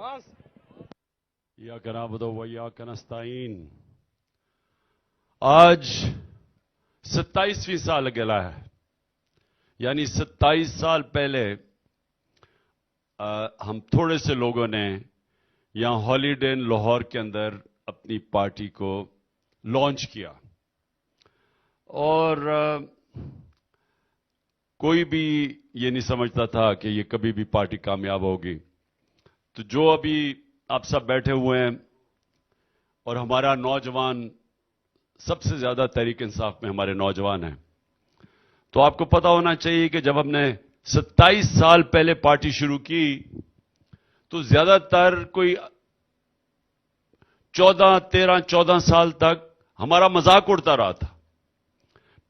इय्याक नअबुदु व इय्याक नस्तईन। आज 27वीं साल गला है, यानी 27 साल पहले हम थोड़े से लोगों ने यहां हॉलीडे इन लाहौर के अंदर अपनी पार्टी को लॉन्च किया और कोई भी ये नहीं समझता था कि ये कभी भी पार्टी कामयाब होगी। तो जो अभी आप सब बैठे हुए हैं और हमारा नौजवान, सबसे ज्यादा तहरीक इंसाफ में हमारे नौजवान हैं, तो आपको पता होना चाहिए कि जब हमने 27 साल पहले पार्टी शुरू की तो ज्यादातर कोई 14 साल तक हमारा मजाक उड़ता रहा था।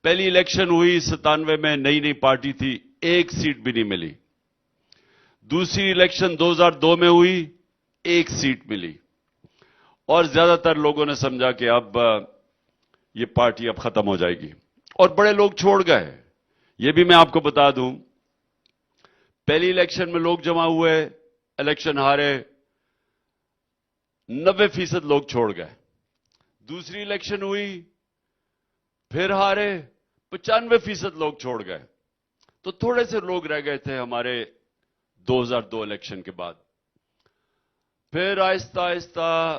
पहली इलेक्शन हुई 97 में, नई नई पार्टी थी, एक सीट भी नहीं मिली। दूसरी इलेक्शन 2002 में हुई, एक सीट मिली और ज्यादातर लोगों ने समझा कि अब ये पार्टी अब खत्म हो जाएगी और बड़े लोग छोड़ गए। ये भी मैं आपको बता दूं, पहली इलेक्शन में लोग जमा हुए, इलेक्शन हारे, 90% लोग छोड़ गए। दूसरी इलेक्शन हुई, फिर हारे, 95% लोग छोड़ गए। तो थोड़े से लोग रह गए थे हमारे 2002 इलेक्शन के बाद। फिर आहिस्ता आहिस्ता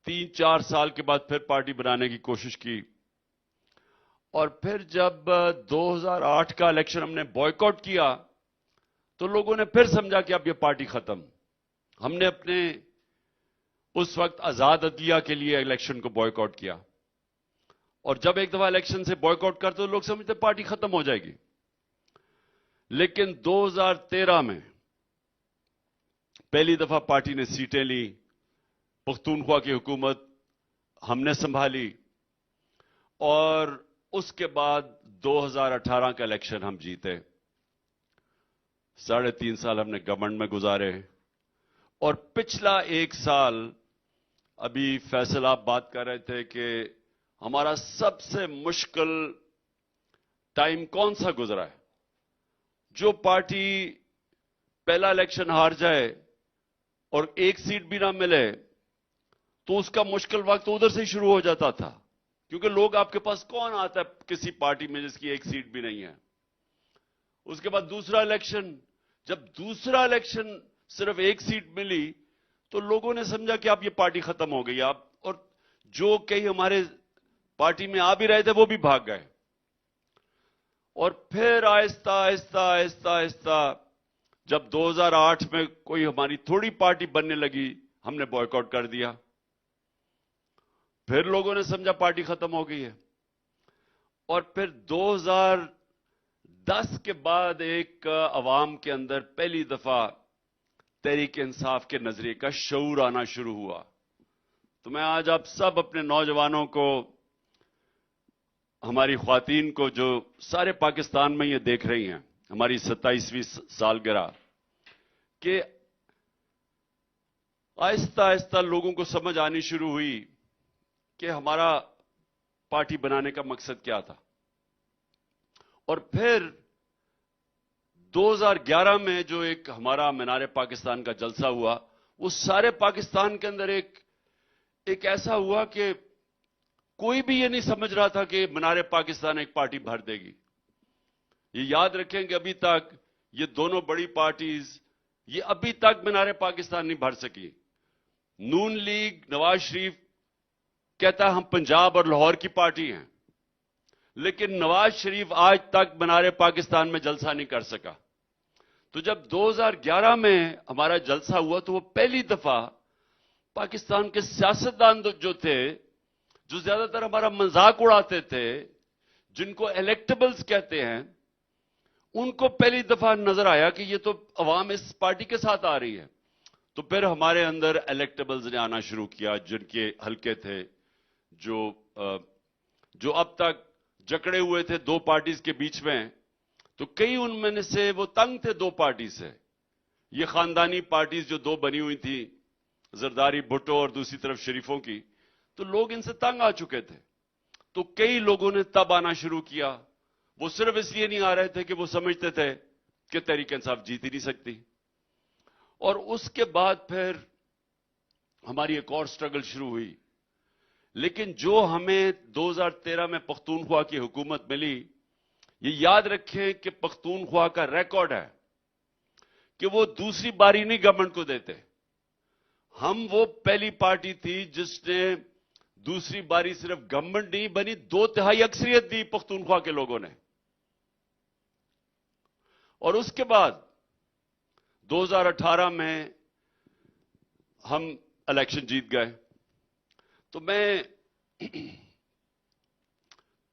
3-4 साल के बाद फिर पार्टी बनाने की कोशिश की और फिर जब 2008 का इलेक्शन हमने बॉयकॉट किया तो लोगों ने फिर समझा कि अब ये पार्टी खत्म। हमने अपने उस वक्त आजाद अदलिया के लिए इलेक्शन को बॉयकॉट किया और जब एक दफा इलेक्शन से बॉयकॉट करते तो लोग समझते पार्टी खत्म हो जाएगी। लेकिन 2013 में पहली दफा पार्टी ने सीटें ली, पख्तूनख्वा की हुकूमत हमने संभाली और उसके बाद 2018 का इलेक्शन हम जीते। 3.5 साल हमने गवर्नमेंट में गुजारे और पिछला 1 साल, अभी फैसल आप बात कर रहे थे कि हमारा सबसे मुश्किल टाइम कौन सा गुजरा है। जो पार्टी पहला इलेक्शन हार जाए और एक सीट भी ना मिले तो उसका मुश्किल वक्त उधर से ही शुरू हो जाता था, क्योंकि लोग आपके पास कौन आता है किसी पार्टी में जिसकी एक सीट भी नहीं है। उसके बाद दूसरा इलेक्शन, जब दूसरा इलेक्शन सिर्फ एक सीट मिली तो लोगों ने समझा कि अब ये पार्टी खत्म हो गई। आप और जो कई हमारे पार्टी में आ भी रहे थे वो भी भाग गए और फिर आहिस्ता आहिस्ता आहिस्ता आहिस्ता जब 2008 में कोई हमारी थोड़ी पार्टी बनने लगी, हमने बॉयकॉट कर दिया। फिर लोगों ने समझा पार्टी खत्म हो गई है और फिर 2010 के बाद एक अवाम के अंदर पहली दफा तहरीक इंसाफ के नजरिए का शऊर आना शुरू हुआ। तो मैं आज आप सब अपने नौजवानों को, हमारी ख्वातीन को जो सारे पाकिस्तान में ये देख रही हैं, हमारी 27वीं सालगिरह के आहिस्ता आहिस्ता लोगों को समझ आनी शुरू हुई कि हमारा पार्टी बनाने का मकसद क्या था। और फिर 2011 में जो एक हमारा मीनार पाकिस्तान का जलसा हुआ, वो सारे पाकिस्तान के अंदर एक ऐसा हुआ कि कोई भी ये नहीं समझ रहा था कि मीनार पाकिस्तान एक पार्टी भर देगी। ये याद रखें कि अभी तक ये दोनों बड़ी पार्टीज ये अभी तक मीनार पाकिस्तान नहीं भर सकी। नून लीग, नवाज शरीफ कहता है हम पंजाब और लाहौर की पार्टी हैं, लेकिन नवाज शरीफ आज तक मीनार पाकिस्तान में जलसा नहीं कर सका। तो जब 2011 में हमारा जलसा हुआ तो वो पहली दफा पाकिस्तान के सियासतदान जो थे, जो ज्यादातर हमारा मजाक उड़ाते थे, जिनको इलेक्टेबल्स कहते हैं, उनको पहली दफा नजर आया कि ये तो अवाम इस पार्टी के साथ आ रही है। तो फिर हमारे अंदर इलेक्टेबल्स ने आना शुरू किया, जिनके हल्के थे, जो अब तक जकड़े हुए थे दो पार्टीज के बीच में। तो कई उनमें से वो तंग थे दो पार्टी से। ये खानदानी पार्टीज जो दो बनी हुई थी, जरदारी भुट्टो और दूसरी तरफ शरीफों की, तो लोग इनसे तंग आ चुके थे। तो कई लोगों ने तब आना शुरू किया। वो सिर्फ इसलिए नहीं आ रहे थे कि वो समझते थे कि तहरीक इंसाफ जीत ही नहीं सकती। اور اس کے بعد پھر ہماری ایک اور سٹرگل شروع ہوئی. لیکن جو ہمیں 2013 میں پختونخوا کی حکومت ملی، یہ یاد رکھیں کہ پختونخوا کا ریکارڈ ہے کہ وہ دوسری باری نہیں گورنمنٹ کو دیتے. ہم وہ پہلی پارٹی تھی جس نے دوسری باری صرف گورنمنٹ نہیں بنی، 2/3 اکثریت دی پختونخوا کے لوگوں نے. اور اس کے بعد 2018 میں ہم الیکشن جیت گئے. تو میں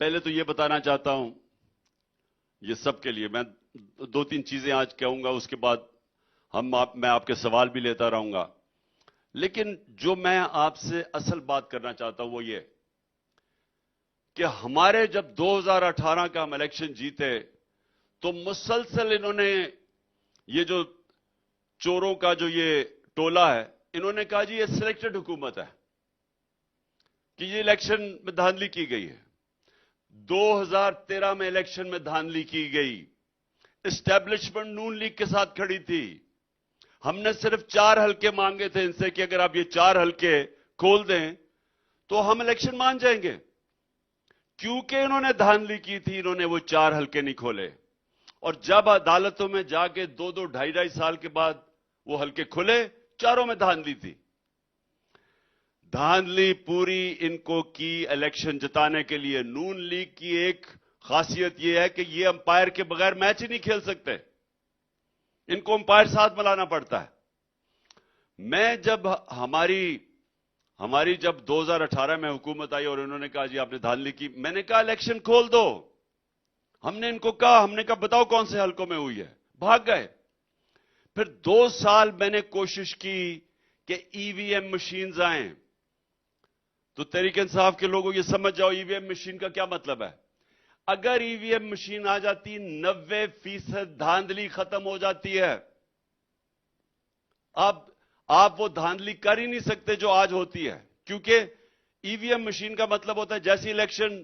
پہلے تو یہ بتانا چاہتا ہوں، یہ سب کے لیے میں 2-3 چیزیں آج کہوں گا، اس کے بعد میں آپ کے سوال بھی لیتا رہوں گا. لیکن جو میں آپ سے اصل بات کرنا چاہتا ہوں وہ یہ کہ ہمارے جب 2018 کا ہم الیکشن جیتے تو مسلسل انہوں نے یہ جو چوروں کا جو یہ ٹولہ ہے، انہوں نے کہا جی یہ سلیکٹڈ حکومت ہے کہ یہ الیکشن میں دھاندلی کی گئی ہے. 2013 میں الیکشن میں دھاندلی کی گئی. اسٹیبلشمنٹ نون لیگ کے ساتھ کھڑی تھی. ہم نے صرف 4 حلقے مانگے تھے ان سے کہ اگر آپ یہ 4 حلقے کھول دیں تو ہم الیکشن مان جائیں گے. کیونکہ انہوں نے دھاندلی کی تھی، انہوں نے وہ 4 حلقے نہیں کھولے. اور جب عدالتوں میں جا کے 2-2 ڈھائی سال کے بعد وہ حلقے کھلے، چاروں میں دھاندلی تھی. دھاندلی پوری ان کو کی الیکشن جتانے کے لیے. نون لیگ کی ایک خاصیت یہ ہے کہ یہ امپائر کے بغیر میچ ہی نہیں کھیل سکتے، ان کو امپائر ساتھ ملانا پڑتا ہے. میں جب ہماری جب 2018 میں حکومت آئی اور انہوں نے کہا جی آپ نے دھاندلی کی، میں نے کہا الیکشن کھول دو. ہم نے ان کو کہا، ہم نے کہا بتاؤ کون سے حلقوں میں ہوئی ہے، بھاگ گئے. پھر 2 سال میں نے کوشش کی کہ ای وی ایم مشینز آئیں. تو تحریک انصاف کے لوگوں یہ سمجھ جاؤ ای وی ایم مشین کا کیا مطلب ہے. اگر ای وی ایم مشین آ جاتی 90% دھاندلی ختم ہو جاتی ہے. اب آپ وہ دھاندلی کر ہی نہیں سکتے جو آج ہوتی ہے، کیونکہ ای وی ایم مشین کا مطلب ہوتا ہے جیسی الیکشن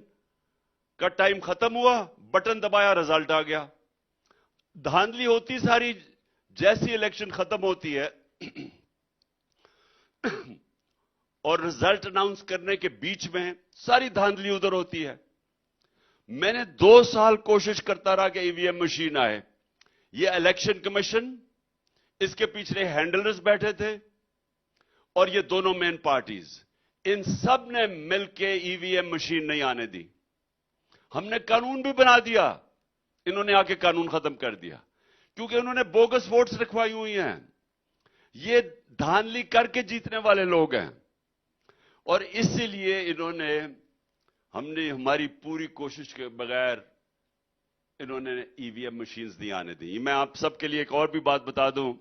کا ٹائم ختم ہوا، بٹن دبایا، رزلٹ آ گیا. دھاندلی ہوتی ساری جیسی الیکشن ختم ہوتی ہے اور رزلٹ اناؤنس کرنے کے بیچ میں ساری دھاندلی ادھر ہوتی ہے. میں نے 2 سال کوشش کرتا رہا کہ ای وی ایم مشین آئے. یہ الیکشن کمیشن، اس کے پیچھے ہینڈلرز بیٹھے تھے اور یہ دونوں مین پارٹیز، ان سب نے مل کے ای وی ایم مشین نہیں آنے دی. ہم نے قانون بھی بنا دیا، انہوں نے آ کے قانون ختم کر دیا کیونکہ انہوں نے بوگس ووٹس رکھوائی ہوئی ہیں. یہ دھاندلی کر کے جیتنے والے لوگ ہیں اور اسی لیے ہم نے ہماری پوری کوشش کے بغیر انہوں نے ای وی ایم مشینز نہیں آنے دی. میں آپ سب کے لیے ایک اور بھی بات بتا دوں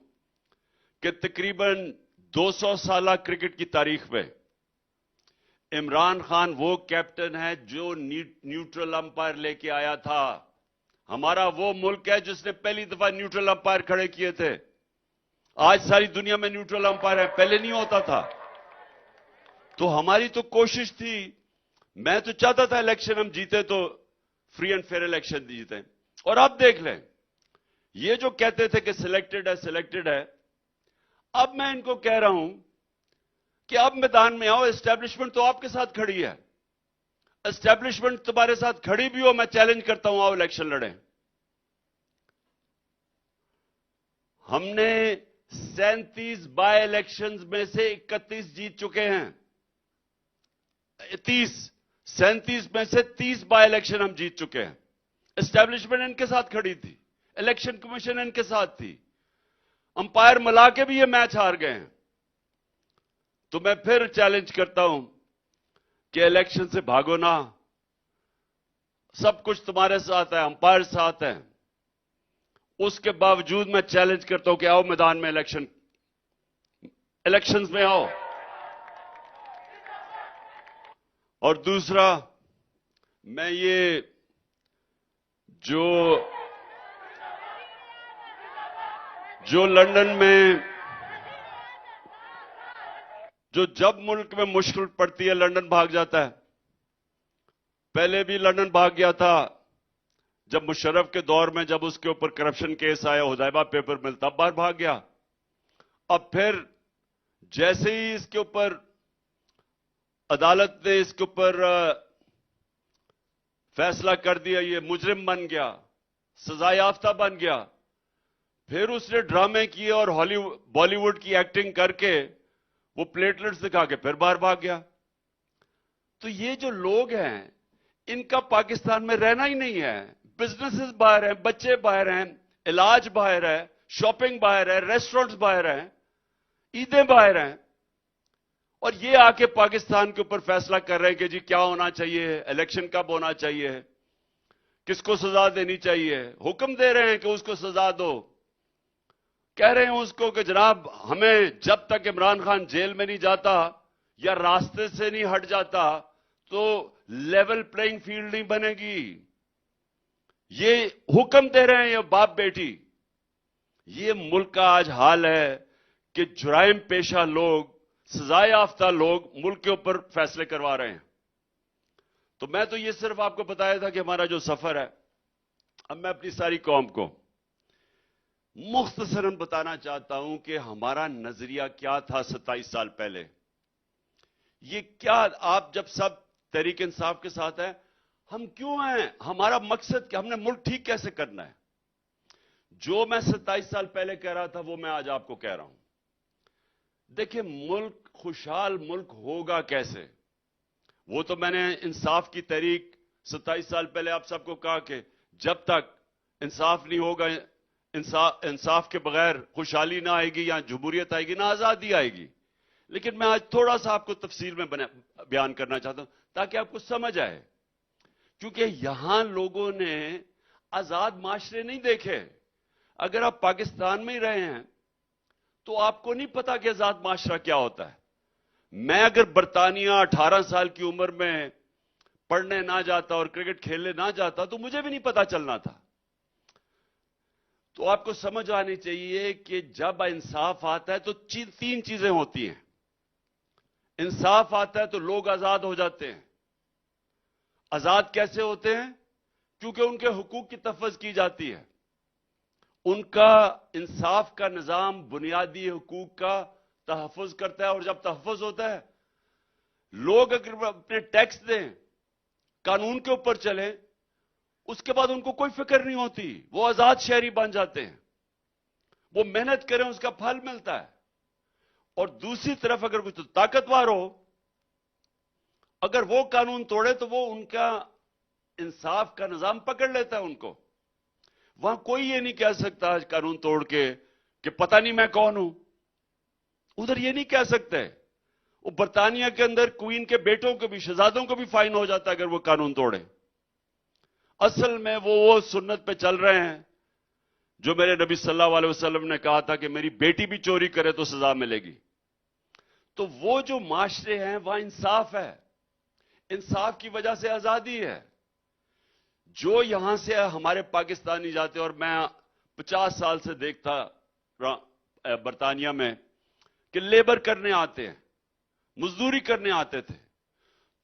کہ تقریباً 200 سالہ کرکٹ کی تاریخ میں عمران خان وہ کیپٹن ہے جو نیوٹرل امپائر لے کے آیا تھا. ہمارا وہ ملک ہے جس نے پہلی دفعہ نیوٹرل امپائر کھڑے کیے تھے. آج ساری دنیا میں نیوٹرل امپائر ہے، پہلے نہیں ہوتا تھا. تو ہماری تو کوشش تھی، میں تو چاہتا تھا الیکشن ہم جیتے تو فری اینڈ فیئر الیکشن جیتے. اور اب دیکھ لیں، یہ جو کہتے تھے کہ سلیکٹڈ ہے، اب میں ان کو کہہ رہا ہوں کہ اب میدان میں آؤ. اسٹیبلشمنٹ تو آپ کے ساتھ کھڑی ہے، اسٹیبلشمنٹ تمہارے ساتھ کھڑی بھی ہو، میں چیلنج کرتا ہوں آؤ الیکشن لڑیں. ہم نے 37 بائی الیکشنز میں سے 31 جیت چکے ہیں. 37 میں سے 30 بائی الیکشن ہم جیت چکے ہیں. اسٹیبلشمنٹ ان کے ساتھ کھڑی تھی، الیکشن کمیشن ان کے ساتھ تھی، امپائر ملا کے بھی یہ میچ ہار گئے ہیں. تو میں پھر چیلنج کرتا ہوں کہ الیکشن سے بھاگو نہ، سب کچھ تمہارے ساتھ ہے، امپائر ساتھ ہیں. اس کے باوجود میں چیلنج کرتا ہوں کہ آؤ میدان میں الیکشنز میں آؤ. اور دوسرا، میں یہ جو لندن میں جب ملک میں مشکل پڑتی ہے لندن بھاگ جاتا ہے. پہلے بھی لندن بھاگ گیا تھا جب مشرف کے دور میں، جب اس کے اوپر کرپشن کیس آیا، حذیفہ پیپر مل، تب باہر بھاگ گیا. اب پھر جیسے ہی اس کے اوپر عدالت نے اس کے اوپر فیصلہ کر دیا، یہ مجرم بن گیا، سزا یافتہ بن گیا، پھر اس نے ڈرامے کیے اور بالی ووڈ کی ایکٹنگ کر کے وہ پلیٹلٹس دکھا کے پھر باہر بھاگ گیا۔ تو یہ جو لوگ ہیں ان کا پاکستان میں رہنا ہی نہیں ہے۔ بزنسز باہر ہیں، بچے باہر ہیں، علاج باہر ہے، شاپنگ باہر ہے، ریسٹورنٹس باہر ہیں، عیدیں باہر ہیں، اور یہ آ کے پاکستان کے اوپر فیصلہ کر رہے ہیں کہ جی کیا ہونا چاہیے، الیکشن کب ہونا چاہیے، کس کو سزا دینی چاہیے، حکم دے رہے ہیں کہ اس کو سزا دو، کہہ رہے ہیں اس کو کہ جناب ہمیں جب تک عمران خان جیل میں نہیں جاتا یا راستے سے نہیں ہٹ جاتا تو لیول پلینگ فیلڈ نہیں بنے گی۔ یہ حکم دے رہے ہیں یہ باپ بیٹی۔ یہ ملک کا آج حال ہے کہ جرائم پیشہ لوگ، سزا یافتہ لوگ ملک کے اوپر فیصلے کروا رہے ہیں۔ تو میں تو یہ صرف آپ کو بتایا تھا کہ ہمارا جو سفر ہے، اب میں اپنی ساری قوم کو مختصراً بتانا چاہتا ہوں کہ ہمارا نظریہ کیا تھا 27 سال پہلے۔ یہ کیا، آپ جب سب تحریک انصاف کے ساتھ ہیں، ہم کیوں ہیں، ہمارا مقصد کہ ہم نے ملک ٹھیک کیسے کرنا ہے۔ جو میں 27 سال پہلے کہہ رہا تھا وہ میں آج آپ کو کہہ رہا ہوں۔ دیکھیں ملک، خوشحال ملک ہوگا کیسے؟ وہ تو میں نے انصاف کی تحریک 27 سال پہلے آپ سب کو کہا کہ جب تک انصاف نہیں ہوگا، انصاف کے بغیر خوشحالی نہ آئے گی، یا جمہوریت آئے گی، نہ آزادی آئے گی۔ لیکن میں آج تھوڑا سا آپ کو تفصیل میں بیان کرنا چاہتا ہوں تاکہ آپ کو سمجھ آئے، کیونکہ یہاں لوگوں نے آزاد معاشرے نہیں دیکھے۔ اگر آپ پاکستان میں ہی رہے ہیں تو آپ کو نہیں پتا کہ آزاد معاشرہ کیا ہوتا ہے۔ میں اگر برطانیہ 18 سال کی عمر میں پڑھنے نہ جاتا اور کرکٹ کھیلنے نہ جاتا تو مجھے بھی نہیں پتا چلنا تھا۔ تو آپ کو سمجھ آنی چاہیے کہ جب انصاف آتا ہے تو تین چیزیں ہوتی ہیں۔ انصاف آتا ہے تو لوگ آزاد ہو جاتے ہیں۔ آزاد کیسے ہوتے ہیں؟ کیونکہ ان کے حقوق کی تفویض کی جاتی ہے۔ ان کا انصاف کا نظام بنیادی حقوق کا تحفظ کرتا ہے، اور جب تحفظ ہوتا ہے، لوگ اگر اپنے ٹیکس دیں، قانون کے اوپر چلیں، اس کے بعد ان کو کوئی فکر نہیں ہوتی، وہ آزاد شہری بن جاتے ہیں۔ وہ محنت کریں اس کا پھل ملتا ہے۔ اور دوسری طرف اگر کچھ طاقتور ہو، اگر وہ قانون توڑے تو وہ ان کا انصاف کا نظام پکڑ لیتا ہے ان کو۔ وہاں کوئی یہ نہیں کہہ سکتا آج قانون توڑ کے کہ پتہ نہیں میں کون ہوں۔ ادھر یہ نہیں کہہ سکتے۔ وہ برطانیہ کے اندر کوئین کے بیٹوں کو بھی، شہزادوں کو بھی فائن ہو جاتا ہے اگر وہ قانون توڑے۔ اصل میں وہ سنت پہ چل رہے ہیں جو میرے نبی صلی اللہ علیہ وسلم نے کہا تھا کہ میری بیٹی بھی چوری کرے تو سزا ملے گی۔ تو وہ جو معاشرے ہیں وہاں انصاف ہے، انصاف کی وجہ سے آزادی ہے۔ جو یہاں سے ہمارے پاکستانی جاتے، اور میں 50 سال سے دیکھتا برطانیہ میں کہ لیبر کرنے آتے ہیں، مزدوری کرنے آتے تھے،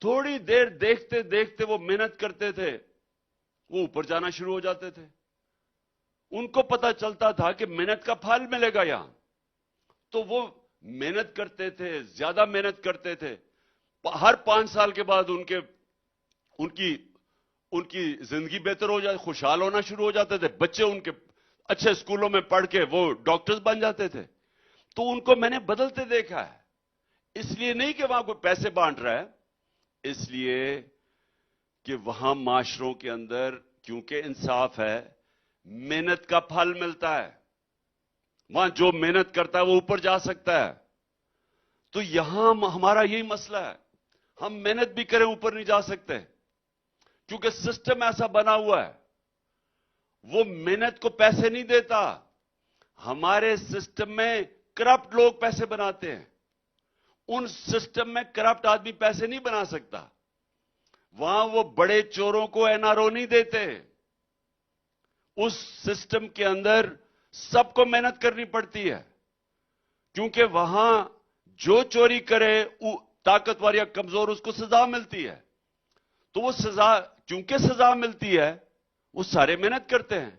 تھوڑی دیر دیکھتے دیکھتے وہ محنت کرتے تھے، وہ اوپر جانا شروع ہو جاتے تھے۔ ان کو پتا چلتا تھا کہ محنت کا پھل ملے گا یہاں، تو وہ محنت کرتے تھے، زیادہ محنت کرتے تھے۔ ہر 5 سال کے بعد ان کی زندگی بہتر ہو جاتی، خوشحال ہونا شروع ہو جاتے تھے، بچے ان کے اچھے سکولوں میں پڑھ کے وہ ڈاکٹرز بن جاتے تھے۔ تو ان کو میں نے بدلتے دیکھا ہے۔ اس لیے نہیں کہ وہاں کوئی پیسے بانٹ رہا ہے، اس لیے کہ وہاں معاشروں کے اندر کیونکہ انصاف ہے، محنت کا پھل ملتا ہے۔ وہاں جو محنت کرتا ہے وہ اوپر جا سکتا ہے۔ تو یہاں ہمارا یہی مسئلہ ہے، ہم محنت بھی کریں اوپر نہیں جا سکتے، کیونکہ سسٹم ایسا بنا ہوا ہے، وہ محنت کو پیسے نہیں دیتا۔ ہمارے سسٹم میں کرپٹ لوگ پیسے بناتے ہیں، ان سسٹم میں کرپٹ آدمی پیسے نہیں بنا سکتا۔ وہاں وہ بڑے چوروں کو این آر او نہیں دیتے۔ اس سسٹم کے اندر سب کو محنت کرنی پڑتی ہے، کیونکہ وہاں جو چوری کرے طاقتور یا کمزور اس کو سزا ملتی ہے۔ تو وہ سزا، چونکہ سزا ملتی ہے، وہ سارے محنت کرتے ہیں۔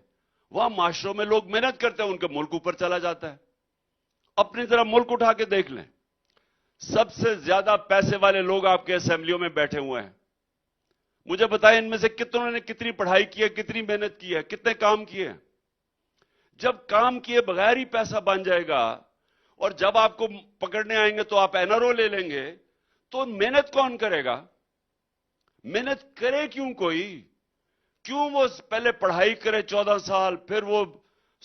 وہاں معاشروں میں لوگ محنت کرتے ہیں، ان کا ملک اوپر چلا جاتا ہے۔ अपनी तरह मुल्क उठा के देख लें, सबसे ज्यादा पैसे वाले लोग आपके असेंबलियों में बैठे हुए हैं। मुझे बताएं इनमें से कितनों ने कितनी पढ़ाई की है, कितनी मेहनत की है, कितने काम किए हैं। जब काम किए बगैर ही पैसा बन जाएगा और जब आपको पकड़ने आएंगे तो आप एनआरओ ले लेंगे, तो मेहनत कौन करेगा? मेहनत करे क्यों कोई? क्यों वो पहले पढ़ाई करे 14 साल, फिर वो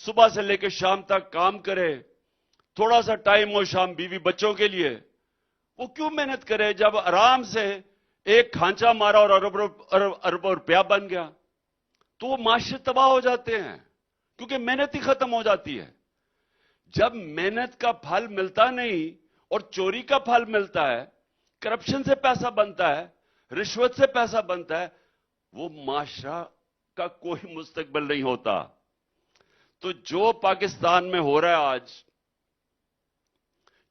सुबह से लेकर शाम तक काम करे, थोड़ा सा टाइम हो शाम बीवी बच्चों के लिए, वो क्यों मेहनत करे जब आराम से एक खांचा मारा और अरबों रुपया बन गया? तो वो माशरे तबाह हो जाते हैं क्योंकि मेहनत ही खत्म हो जाती है। जब मेहनत का फल मिलता नहीं और चोरी का फल मिलता है, करप्शन से पैसा बनता है, रिश्वत से पैसा बनता है, वो माशरा का कोई मुस्तकबिल नहीं होता। तो जो पाकिस्तान में हो रहा है आज,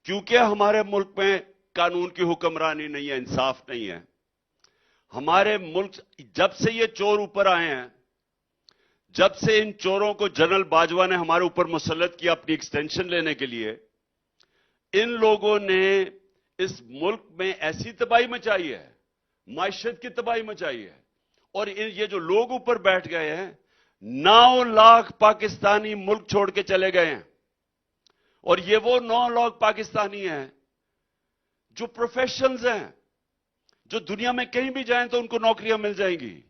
क्योंकि हमारे मुल्क में कानून की हुक्मरानी नहीं है, इंसाफ नहीं है। हमारे मुल्क जब से ये चोर ऊपर आए हैं, जब से इन चोरों को जनरल बाजवा ने हमारे ऊपर मुसल्लत किया अपनी एक्सटेंशन लेने के लिए, इन लोगों ने इस मुल्क में ऐसी तबाही मचाई है, माशरत की तबाही मचाई है। और ये जो लोग ऊपर बैठ गए हैं, 9 लाख पाकिस्तानी मुल्क छोड़ के चले गए हैं। और ये वो 9 लाख पाकिस्तानी हैं जो प्रोफेशनल्स हैं, जो दुनिया में कहीं भी जाएं तो उनको नौकरियां मिल जाएंगी,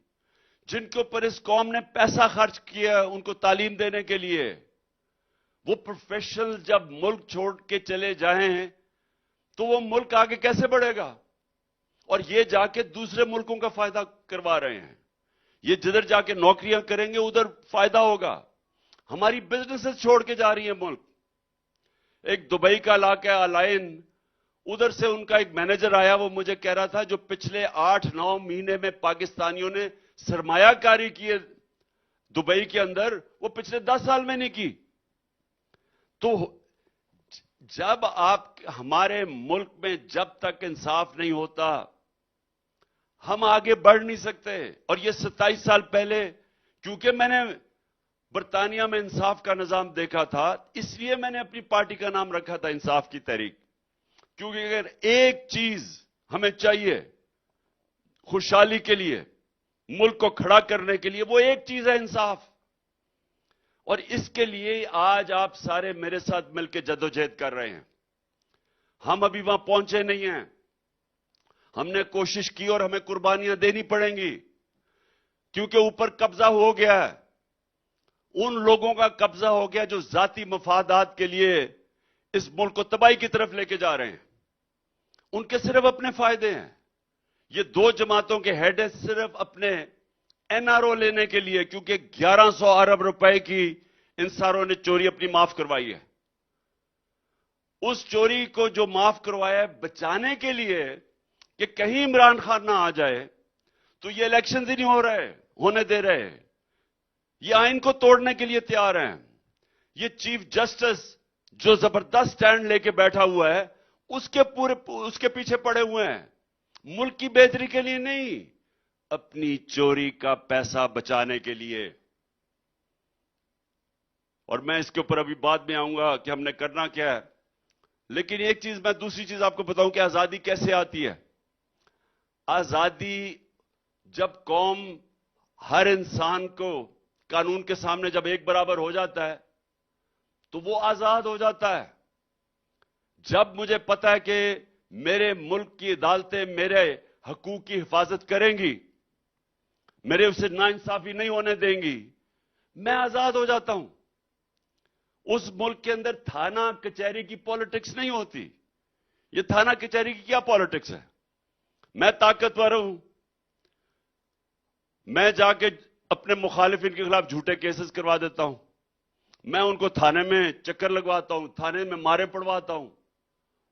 जिनके ऊपर इस कौम ने पैसा खर्च किया उनको तालीम देने के लिए। वो प्रोफेशनल जब मुल्क छोड़ के चले जाएं तो वो मुल्क आगे कैसे बढ़ेगा? और ये जाके दूसरे मुल्कों का फायदा करवा रहे हैं। ये जिधर जाके नौकरियां करेंगे उधर फायदा होगा। हमारी बिजनेसेस छोड़ के जा रही है मुल्क। एक दुबई का इलाका है अलाइन, उधर से उनका एक मैनेजर आया, वो मुझे कह रहा था जो पिछले 8-9 महीने में पाकिस्तानियों ने सरमायाकारी की है दुबई के अंदर, वो पिछले 10 साल में नहीं की। तो जब आप हमारे मुल्क में जब तक इंसाफ नहीं होता, हम आगे बढ़ नहीं सकते। और ये 27 साल पहले, क्योंकि मैंने बरतानिया में इंसाफ का निजाम देखा था, इसलिए मैंने अपनी पार्टी का नाम रखा था इंसाफ की तहरीक। क्योंकि अगर एक चीज हमें चाहिए खुशहाली के लिए, मुल्क को खड़ा करने के लिए, वो एक चीज है इंसाफ। और इसके लिए आज आप सारे मेरे साथ मिलकर जद्दोजहद कर रहे हैं। हम अभी वहां पहुंचे नहीं हैं। हमने कोशिश की और हमें कुर्बानियां देनी पड़ेंगी, क्योंकि ऊपर कब्जा हो गया है। उन लोगों का कब्जा हो गया जो जाती मफादात के लिए इस मुल्क को तबाही की तरफ लेके जा रहे हैं। उनके सिर्फ अपने फायदे हैं। ये 2 जमातों के हेड है सिर्फ अपने एनआरओ लेने के लिए, क्योंकि 1100 अरब रुपए की इन सारों ने चोरी अपनी माफ करवाई है। उस चोरी को जो माफ करवाया है बचाने के लिए कि कहीं इमरान खान ना आ जाए, तो ये इलेक्शन ही नहीं होने दे रहे। ये आइन को तोड़ने के लिए तैयार हैं। ये चीफ जस्टिस जो जबरदस्त स्टैंड लेके बैठा हुआ है, उसके पीछे पड़े हुए हैं। मुल्क की बेहतरी के लिए नहीं, अपनी चोरी का पैसा बचाने के लिए। और मैं इसके ऊपर अभी बाद में आऊंगा कि हमने करना क्या है। लेकिन एक चीज, मैं दूसरी चीज आपको बताऊं कि आजादी कैसे आती है। आजादी जब कौम हर इंसान को कानून के सामने जब एक बराबर हो जाता है तो वो आजाद हो जाता है। जब मुझे पता है कि मेरे मुल्क की अदालतें मेरे हकूक की हिफाजत करेंगी, मेरे उससे नाइंसाफी नहीं होने देंगी, मैं आजाद हो जाता हूं। उस मुल्क के अंदर थाना कचहरी की पॉलिटिक्स नहीं होती। ये थाना कचहरी की क्या पॉलिटिक्स है? मैं ताकतवर हूं, मैं जाके अपने मुखालिफिन के खिलाफ झूठे केसेस करवा देता हूं, मैं उनको थाने में चक्कर लगवाता हूं, थाने में मारे पड़वाता हूं,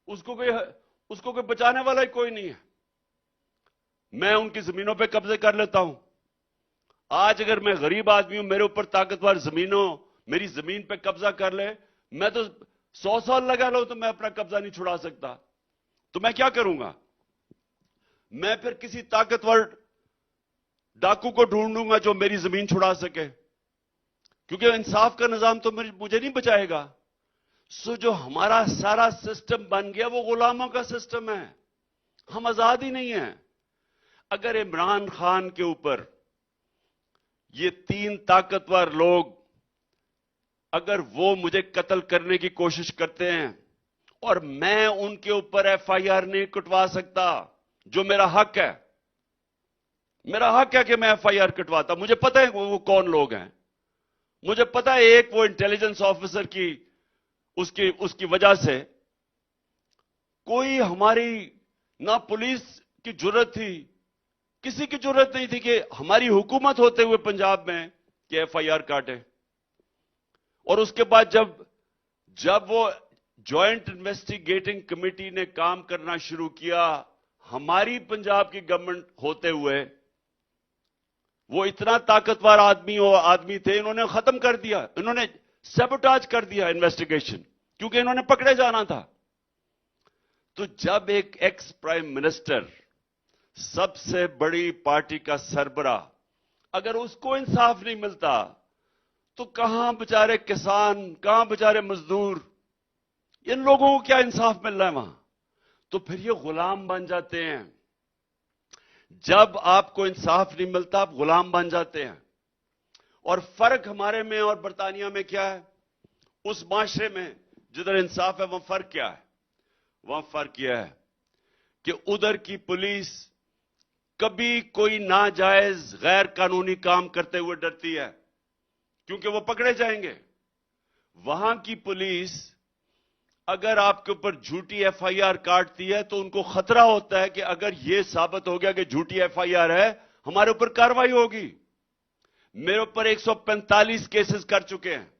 उसको कोई बचाने वाला ही कोई नहीं है। मैं उनकी जमीनों पे कब्जे कर लेता हूं। आज अगर मैं गरीब आदमी हूं, मेरे ऊपर ताकतवर मेरी जमीन पे कब्जा कर ले, मैं तो 100 साल लगा लो तो मैं अपना कब्जा नहीं छुड़ा सकता। तो मैं क्या करूंगा? मैं फिर किसी ताकतवर डाकू को ढूंढूंगा जो मेरी जमीन छुड़ा सके, क्योंकि इंसाफ का निजाम तो मुझे नहीं बचाएगा। सो जो हमारा सारा सिस्टम बन गया वो गुलामों का सिस्टम है, हम आजाद ही नहीं है। अगर इमरान खान के ऊपर ये 3 ताकतवर लोग, अगर वो मुझे कत्ल करने की कोशिश करते हैं और मैं उनके ऊपर एफआईआर नहीं कटवा सकता, जो मेरा हक है, मेरा हक है कि मैं एफआईआर कटवाता। मुझे पता है वो कौन लोग हैं, मुझे पता है एक वो इंटेलिजेंस ऑफिसर की उसकी वजह से कोई हमारी ना पुलिस की जरूरत थी, किसी की जरूरत नहीं थी कि हमारी हुकूमत होते हुए पंजाब में कि एफआईआर काटे। और उसके बाद जब वो जॉइंट इन्वेस्टिगेटिंग कमेटी ने काम करना शुरू किया, हमारी पंजाब की गवर्नमेंट होते हुए, वो इतना ताकतवर आदमी थे, इन्होंने खत्म कर दिया, इन्होंने सैबोटाज कर दिया इन्वेस्टिगेशन, क्योंकि इन्होंने पकड़े जाना था। तो जब एक एक्स प्राइम मिनिस्टर, सबसे बड़ी पार्टी का सरबराह, अगर उसको इंसाफ नहीं मिलता तो कहां बेचारे किसान, कहां बेचारे मजदूर, इन लोगों को क्या इंसाफ मिल रहा है वहां? तो फिर ये गुलाम बन जाते हैं। जब आपको इंसाफ नहीं मिलता आप गुलाम बन जाते हैं। और फर्क हमारे में और बर्तानिया में क्या है? उस माशरे में जिधर इंसाफ है वहां फर्क क्या है? वहां फर्क यह है कि उधर की पुलिस कभी कोई नाजायज गैर कानूनी काम करते हुए डरती है, क्योंकि वो पकड़े जाएंगे। वहां की पुलिस अगर आपके ऊपर झूठी एफआईआर काटती है तो उनको खतरा होता है कि अगर यह साबित हो गया कि झूठी एफआईआर है, हमारे ऊपर कार्रवाई होगी। मेरे ऊपर 145 केसेस कर चुके हैं,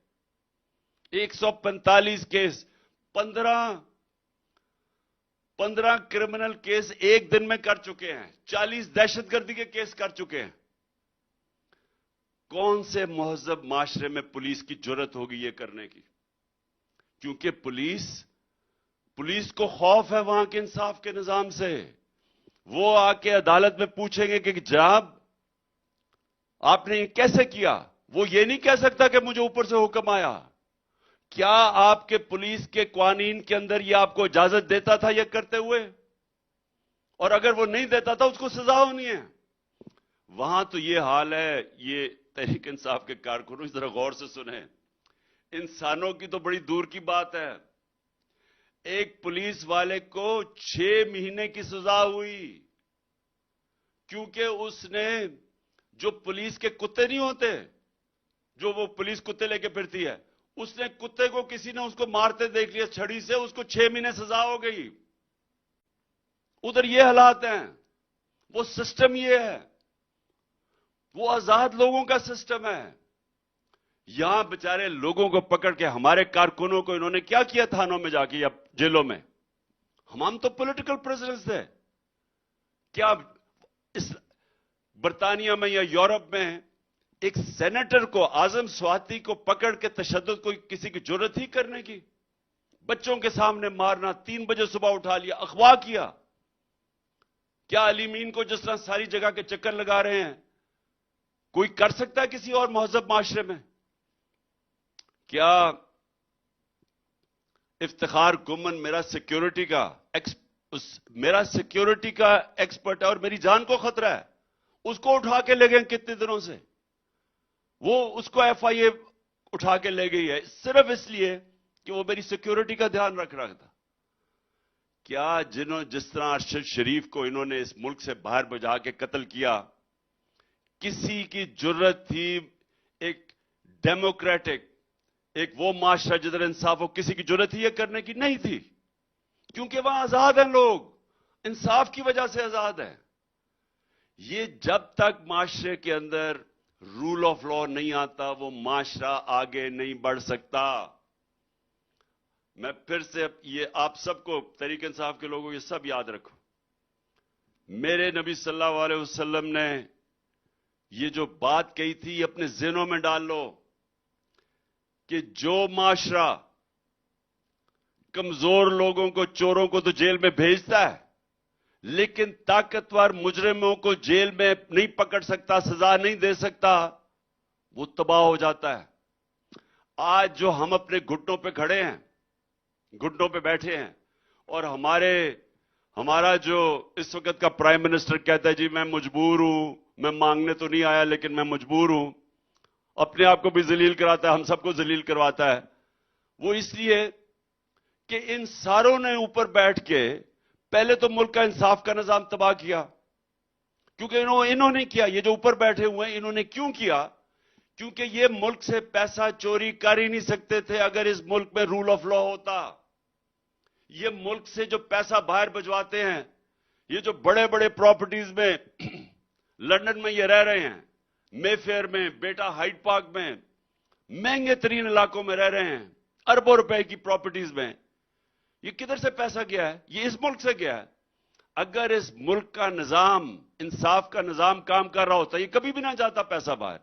145 केस, 15 क्रिमिनल केस एक दिन में कर चुके हैं, 40 दहशतगर्दी के केस कर चुके हैं। कौन से महजब माशरे में पुलिस की जरूरत होगी ये करने की? क्योंकि पुलिस को खौफ है वहां के इंसाफ के निजाम से। वो आके अदालत में पूछेंगे कि जनाब आपने ये कैसे किया? वो ये नहीं कह सकता कि मुझे ऊपर से हुक्म आया। क्या आपके पुलिस के कानून के अंदर ये आपको इजाजत देता था ये करते हुए? और अगर वो नहीं देता था उसको सजा होनी है। वहां तो ये हाल है। ये तहरीक इंसाफ के कारकुनों जरा गौर से सुने, इंसानों की तो बड़ी दूर की बात है। एक पुलिस वाले को 6 महीने की सजा हुई क्योंकि उसने, जो पुलिस के कुत्ते नहीं होते, जो वो पुलिस कुत्ते लेके फिरती है, उसने कुत्ते को, किसी ने उसको मारते देख लिया छड़ी से, उसको 6 महीने सजा हो गई। उधर ये हालात हैं, वो सिस्टम ये है, वो आजाद लोगों का सिस्टम है। यहां बेचारे लोगों को पकड़ के, हमारे कारकुनों को इन्होंने क्या किया थानों में जाके या जेलों में? हम तो पॉलिटिकल प्रिजनर्स थे। क्या इस बर्तानिया में या यूरोप में एक सेनेटर को, आजम स्वाति को पकड़ के तशद्दुद को किसी की जरूरत ही करने की? बच्चों के सामने मारना, 3 बजे सुबह उठा लिया, अगवा किया। क्या अलीमीन को जिस तरह सारी जगह के चक्कर लगा रहे हैं, कोई कर सकता है किसी और महजब माशरे में? क्या इफ्तिखार गुमन मेरा सिक्योरिटी का एक्सपर्ट है और मेरी जान को खतरा है, उसको उठा के ले गए कितने दिनों से? वो उसको एफआईए उठा के ले गई है सिर्फ इसलिए कि वो मेरी सिक्योरिटी का ध्यान रख रहा था। क्या जिस तरह अरशद शरीफ को इन्होंने इस मुल्क से बाहर भजा के कत्ल किया, किसी की जरूरत थी एक डेमोक्रेटिक, एक वो माशरा जिधर इंसाफ हो, किसी की जरूरत ही ये करने की नहीं थी, क्योंकि वहां आजाद हैं लोग, इंसाफ की वजह से आजाद हैं। ये जब तक माशरे के अंदर रूल ऑफ लॉ नहीं आता, वो माशरा आगे नहीं बढ़ सकता। मैं फिर से ये आप सबको, तहरीक इंसाफ के लोगों, ये सब याद रखो, मेरे नबी सल्लल्लाहु अलैहि वसल्लम ने ये जो बात कही थी अपने ज़हनों में डाल लो कि जो माशरा कमजोर लोगों को, चोरों को तो जेल में भेजता है, लेकिन ताकतवर मुजरिमों को जेल में नहीं पकड़ सकता, सजा नहीं दे सकता, वो तबाह हो जाता है। आज जो हम अपने घुटनों पे खड़े हैं, घुटनों पे बैठे हैं और हमारा जो इस वक्त का प्राइम मिनिस्टर कहता है, जी मैं मजबूर हूं, मैं मांगने तो नहीं आया लेकिन मैं मजबूर हूं, अपने आप को भी जलील कराता है, हम सबको जलील करवाता है। वो इसलिए कि इन सारों ने ऊपर बैठ के पहले तो मुल्क का इंसाफ का निजाम तबाह किया, क्योंकि इन्होंने किया। ये जो ऊपर बैठे हुए हैं इन्होंने क्यों किया? क्योंकि ये मुल्क से पैसा चोरी कर ही नहीं सकते थे अगर इस मुल्क में रूल ऑफ लॉ होता। ये मुल्क से जो पैसा बाहर भिजवाते हैं, ये जो बड़े बड़े प्रॉपर्टीज में लंदन में ये रह रहे हैं, मेफेयर में, बेटा हाइड पार्क में, महंगे तरीन इलाकों में रह रहे हैं, अरबों रुपए की प्रॉपर्टीज में, ये किधर से पैसा गया है? ये इस मुल्क से गया है। अगर इस मुल्क का निजाम, इंसाफ का निजाम काम कर रहा होता, ये कभी भी ना जाता पैसा बाहर।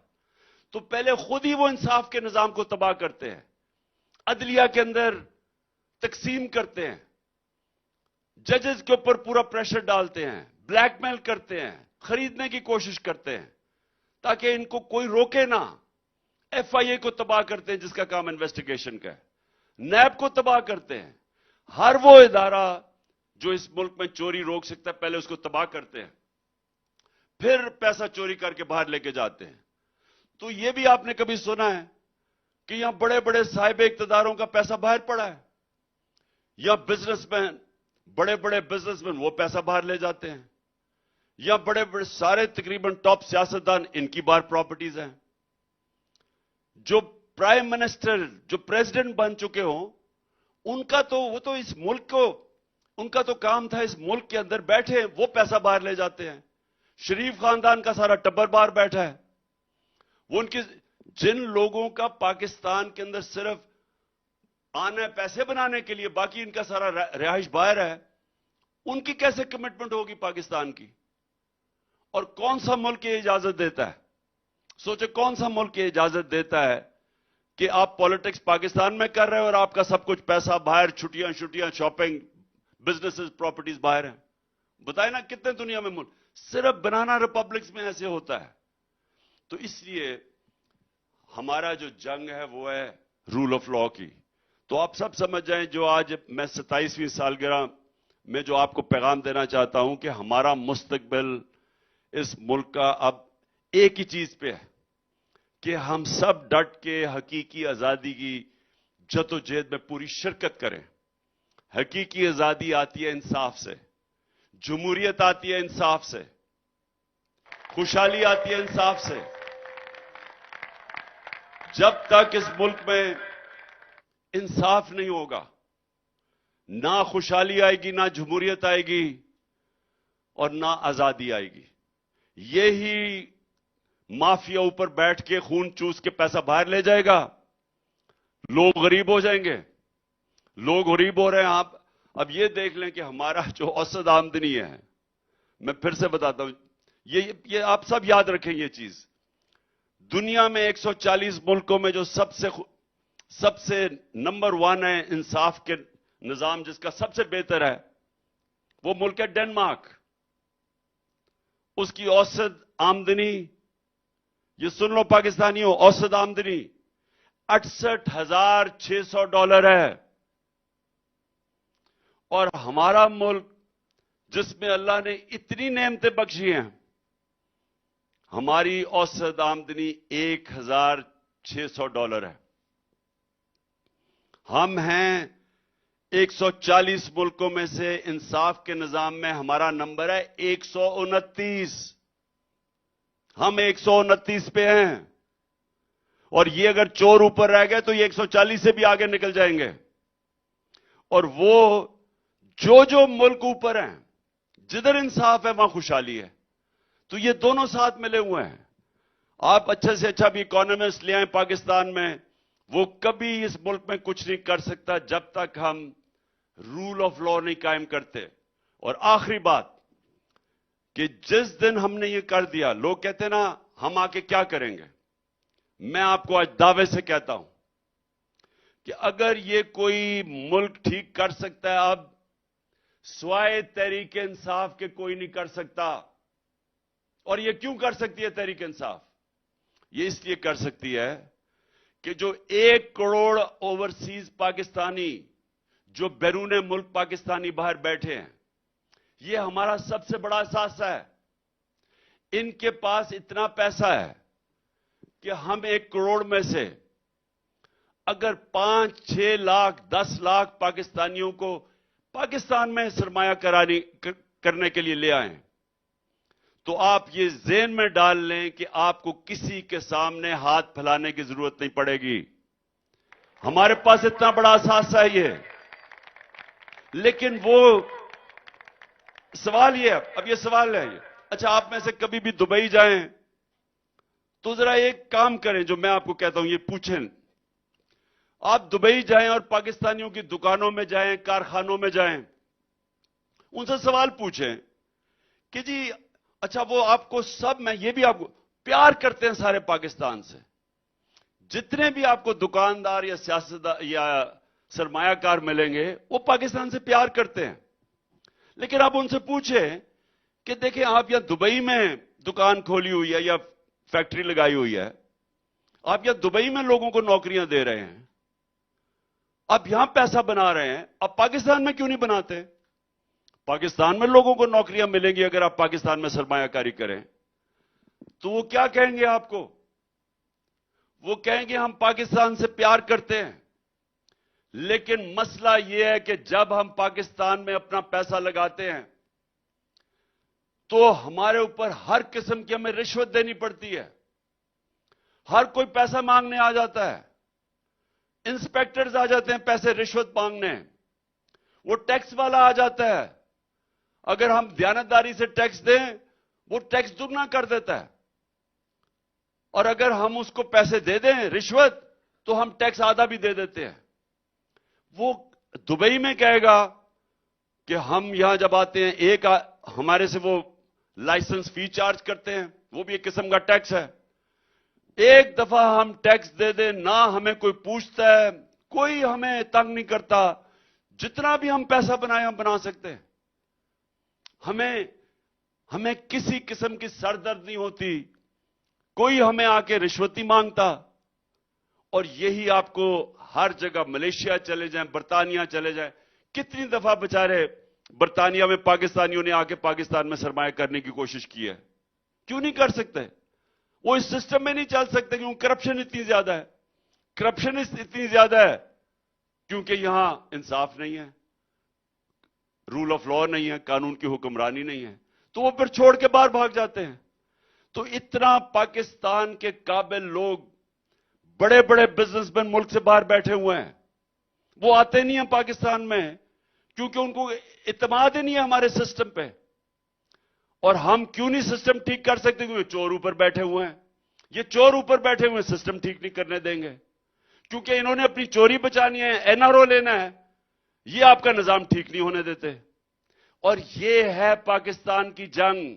तो पहले खुद ही वो इंसाफ के निजाम को तबाह करते हैं, अदलिया के अंदर तकसीम करते हैं, जजेस के ऊपर पूरा प्रेशर डालते हैं, ब्लैकमेल करते हैं, खरीदने की कोशिश करते हैं ताकि इनको कोई रोके ना। एफआईए को तबाह करते हैं जिसका काम इन्वेस्टिगेशन का है, नैब को तबाह करते हैं। हर वो इदारा जो इस मुल्क में चोरी रोक सकता है पहले उसको तबाह करते हैं, फिर पैसा चोरी करके बाहर लेके जाते हैं। तो ये भी आपने कभी सुना है कि यहां बड़े बड़े साहिब इक्तदारों का पैसा बाहर पड़ा है? या बिजनेसमैन, बड़े बड़े बिजनेसमैन वो पैसा बाहर ले जाते हैं, या बड़े बड़े सारे तकरीबन टॉप सियासतदान, इनकी बाहर प्रॉपर्टीज हैं। जो प्राइम मिनिस्टर, जो प्रेसिडेंट बन चुके हो, उनका तो वो तो इस मुल्क को, उनका तो काम था इस मुल्क के अंदर बैठे, वो पैसा बाहर ले जाते हैं। शरीफ खानदान का सारा टब्बर बाहर बैठा है। वो उनके, जिन लोगों का पाकिस्तान के अंदर सिर्फ आना है पैसे बनाने के लिए, बाकी इनका सारा रिहाइश बाहर है, उनकी कैसे कमिटमेंट होगी पाकिस्तान की? और कौन सा मुल्क ये इजाजत देता है? सोचे कौन सा मुल्क ये इजाजत देता है कि आप पॉलिटिक्स पाकिस्तान में कर रहे हो और आपका सब कुछ पैसा बाहर, छुट्टियां, शॉपिंग, बिजनेसेस, प्रॉपर्टीज बाहर है? बताए ना कितने दुनिया में मुल्क, सिर्फ बनाना रिपब्लिक्स में ऐसे होता है। तो इसलिए हमारा जो जंग है वो है रूल ऑफ लॉ की। तो आप सब समझ जाएं, जो आज मैं 27वीं सालगिरह में जो आपको पैगाम देना चाहता हूं कि हमारा मुस्तकबिल इस मुल्क का अब एक ही चीज पे है कि हम सब डट के हकीकी आजादी की जदोजहद में पूरी शिरकत करें। हकीकी आजादी आती है इंसाफ से, जमहूरियत आती है इंसाफ से, खुशहाली आती है इंसाफ से। जब तक इस मुल्क में इंसाफ नहीं होगा, ना खुशहाली आएगी, ना जमहूरियत आएगी और ना आजादी आएगी। यही माफिया ऊपर बैठ के खून चूस के पैसा बाहर ले जाएगा, लोग गरीब हो जाएंगे। लोग गरीब हो रहे हैं। आप अब ये देख लें कि हमारा जो औसत आमदनी है, मैं फिर से बताता हूं, ये आप सब याद रखें ये चीज। दुनिया में 140 मुल्कों में जो सबसे नंबर 1 है इंसाफ के निजाम, जिसका सबसे बेहतर है, वो मुल्क है डेनमार्क। उसकी औसत आमदनी, ये सुन लो पाकिस्तानियों, औसत आमदनी $68,600 है। और हमारा मुल्क जिसमें अल्लाह ने इतनी नेमतें बख्शी हैं, हमारी औसत आमदनी $1,600 है। हम हैं 140 मुल्कों में से, इंसाफ के निजाम में हमारा नंबर है 129। हम 129 पे हैं। और ये अगर चोर ऊपर रह गए तो ये 140 से भी आगे निकल जाएंगे। और वो जो मुल्क ऊपर हैं, जिधर इंसाफ है वहां खुशहाली है। तो ये दोनों साथ मिले हुए हैं। आप अच्छे से अच्छा भी इकोनॉमिस्ट ले आए पाकिस्तान में, वो कभी इस मुल्क में कुछ नहीं कर सकता जब तक हम रूल ऑफ लॉ नहीं कायम करते। और आखिरी बात कि जिस दिन हमने ये कर दिया, लोग कहते हैं ना हम आके क्या करेंगे, मैं आपको आज दावे से कहता हूं कि अगर ये कोई मुल्क ठीक कर सकता है, अब स्वाय तहरीक इंसाफ के कोई नहीं कर सकता। और ये क्यों कर सकती है तहरीक इंसाफ? ये इसलिए कर सकती है कि जो 1 करोड़ ओवरसीज पाकिस्तानी जो बैरून मुल्क पाकिस्तानी बाहर बैठे हैं, ये हमारा सबसे बड़ा असासा है। इनके पास इतना पैसा है कि हम 1 करोड़ में से अगर 5, 6 लाख, 10 लाख पाकिस्तानियों को पाकिस्तान में सरमाया करने के लिए ले आए, तो आप ये ज़हन में डाल लें कि आपको किसी के सामने हाथ फैलाने की जरूरत नहीं पड़ेगी। हमारे पास इतना बड़ा असासा है ये। लेकिन वो सवाल ये है, अब ये सवाल है, अच्छा आप में से कभी भी दुबई जाएं तो जरा एक काम करें जो मैं आपको कहता हूं, ये पूछें। आप दुबई जाएं और पाकिस्तानियों की दुकानों में जाएं, कारखानों में जाएं, उनसे सवाल पूछें कि जी अच्छा वो आपको सब, मैं ये भी आपको प्यार करते हैं सारे पाकिस्तान से, जितने भी आपको दुकानदार या सियासतदार या सरमायाकार मिलेंगे वो पाकिस्तान से प्यार करते हैं। लेकिन आप उनसे पूछें कि देखें आप यहां दुबई में दुकान खोली हुई है या फैक्ट्री लगाई हुई है, आप यहां दुबई में लोगों को नौकरियां दे रहे हैं, आप यहां पैसा बना रहे हैं, आप पाकिस्तान में क्यों नहीं बनाते? पाकिस्तान में लोगों को नौकरियां मिलेंगी अगर आप पाकिस्तान में सरमायाकारी करें। तो वो क्या कहेंगे आपको? वो कहेंगे हम पाकिस्तान से प्यार करते हैं, लेकिन मसला यह है कि जब हम पाकिस्तान में अपना पैसा लगाते हैं तो हमारे ऊपर हर किस्म की हमें रिश्वत देनी पड़ती है। हर कोई पैसा मांगने आ जाता है, इंस्पेक्टर्स आ जाते हैं पैसे रिश्वत मांगने, वो टैक्स वाला आ जाता है, अगर हम दयानतदारी से टैक्स दें वो टैक्स दुगना कर देता है, और अगर हम उसको पैसे दे दें रिश्वत तो हम टैक्स आधा भी दे देते हैं। वो दुबई में कहेगा कि हम यहां जब आते हैं हमारे से वो लाइसेंस फी चार्ज करते हैं, वो भी एक किस्म का टैक्स है। एक दफा हम टैक्स दे दें ना हमें कोई पूछता है, कोई हमें तंग नहीं करता, जितना भी हम पैसा बनाए हम बना सकते हैं, हमें किसी किस्म की सरदर्द नहीं होती, कोई हमें आके रिश्वती मांगता। और यही आपको हर जगह, मलेशिया चले जाएं, बर्तानिया चले जाएं, कितनी दफा बेचारे बर्तानिया में पाकिस्तानियों ने आके पाकिस्तान में सरमाया करने की कोशिश की है, क्यों नहीं कर सकते? वो इस सिस्टम में नहीं चल सकते क्योंकि करप्शन इतनी ज्यादा है। करप्शन इतनी ज्यादा है क्योंकि यहां इंसाफ नहीं है, रूल ऑफ लॉ नहीं है, कानून की हुक्मरानी नहीं है, तो वो फिर छोड़ के बाहर भाग जाते हैं। तो इतना पाकिस्तान के काबिल लोग, बड़े बड़े बिजनेसमैन मुल्क से बाहर बैठे हुए हैं, वो आते नहीं हैं पाकिस्तान में क्योंकि उनको इत्मीनान ही नहीं है हमारे सिस्टम पे। और हम क्यों नहीं सिस्टम ठीक कर सकते? क्योंकि चोर ऊपर बैठे हुए हैं, ये चोर ऊपर बैठे हुए सिस्टम ठीक नहीं करने देंगे, क्योंकि इन्होंने अपनी चोरी बचानी है, एनआरओ लेना है, ये आपका निजाम ठीक नहीं होने देते। और ये है पाकिस्तान की जंग।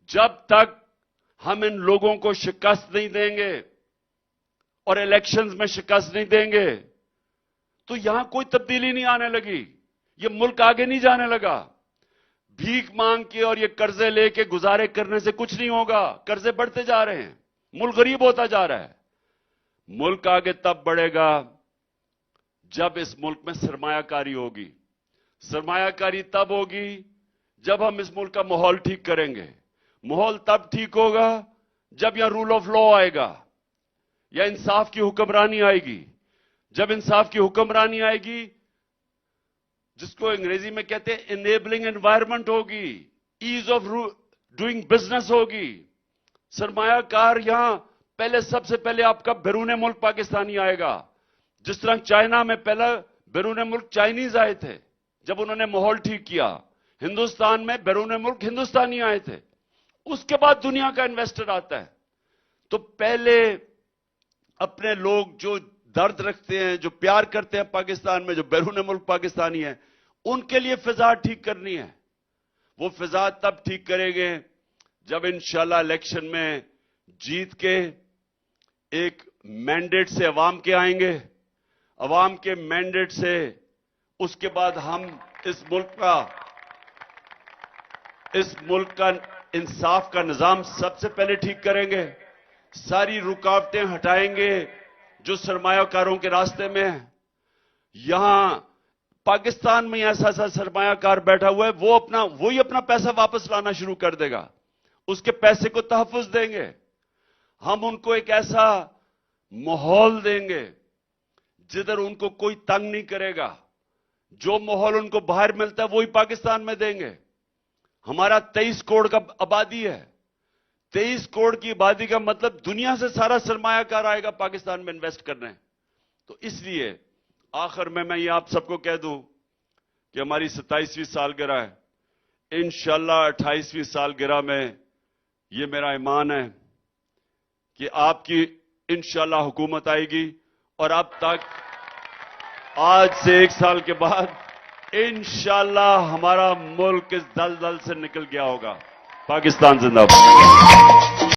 जब तक हम इन लोगों को शिकस्त नहीं देंगे और इलेक्शंस में शिकस्त नहीं देंगे तो यहां कोई तब्दीली नहीं आने लगी, ये मुल्क आगे नहीं जाने लगा। भीख मांग के और ये कर्जे लेके गुजारे करने से कुछ नहीं होगा, कर्जे बढ़ते जा रहे हैं, मुल्क गरीब होता जा रहा है। मुल्क आगे तब बढ़ेगा जब इस मुल्क में सरमायाकारी होगी। सरमायाकारी तब होगी जब हम इस मुल्क का माहौल ठीक करेंगे। माहौल तब ठीक होगा जब यहां रूल ऑफ लॉ आएगा या इंसाफ की हुक्मरानी आएगी। जब इंसाफ की हुक्मरानी आएगी, जिसको अंग्रेजी में कहते हैं इनेबलिंग एनवायरनमेंट होगी, ईज ऑफ डूइंग बिजनेस होगी। सरमायाकार यहां पहले, सबसे पहले आपका बैरून मुल्क पाकिस्तानी आएगा। जिस तरह चाइना में पहला बैरून मुल्क चाइनीज आए थे जब उन्होंने माहौल ठीक किया, हिंदुस्तान में बैरून मुल्क हिंदुस्तानी आए थे, उसके बाद दुनिया का इन्वेस्टर आता है। तो पहले अपने लोग जो दर्द रखते हैं, जो प्यार करते हैं पाकिस्तान में, जो बैरून मुल्क पाकिस्तानी है, उनके लिए फिजा ठीक करनी है। वो फिजा तब ठीक करेंगे जब इंशाल्लाह इलेक्शन में जीत के एक मैंडेट से अवाम के आएंगे, अवाम के मैंडेट से उसके बाद हम इस मुल्क का इंसाफ का निजाम सबसे पहले ठीक करेंगे। सारी रुकावटें हटाएंगे जो सरमायाकारों के रास्ते में है। यहां पाकिस्तान में ऐसा ऐसा सरमायाकार बैठा हुआ है, वही अपना पैसा वापस लाना शुरू कर देगा, उसके पैसे को तहफ्फुज देंगे। हम उनको एक ऐसा माहौल देंगे जिधर उनको कोई तंग नहीं करेगा। जो माहौल उनको बाहर मिलता है वही पाकिस्तान में देंगे। हमारा 23 करोड़ का आबादी है। 23 करोड़ की आबादी का मतलब दुनिया से सारा सरमायाकार आएगा पाकिस्तान में इन्वेस्ट करने। तो इसलिए आखिर में मैं ये आप सबको कह दूं कि हमारी 27वीं सालगिरह है। इंशाअल्लाह 28वीं सालगिरह में ये मेरा ईमान है कि आपकी इंशाअल्लाह हुकूमत आएगी और अब तक आज से 1 साल के बाद इंशाअल्लाह हमारा मुल्क इस दलदल से निकल गया होगा। पाकिस्तान जिंदाबाद।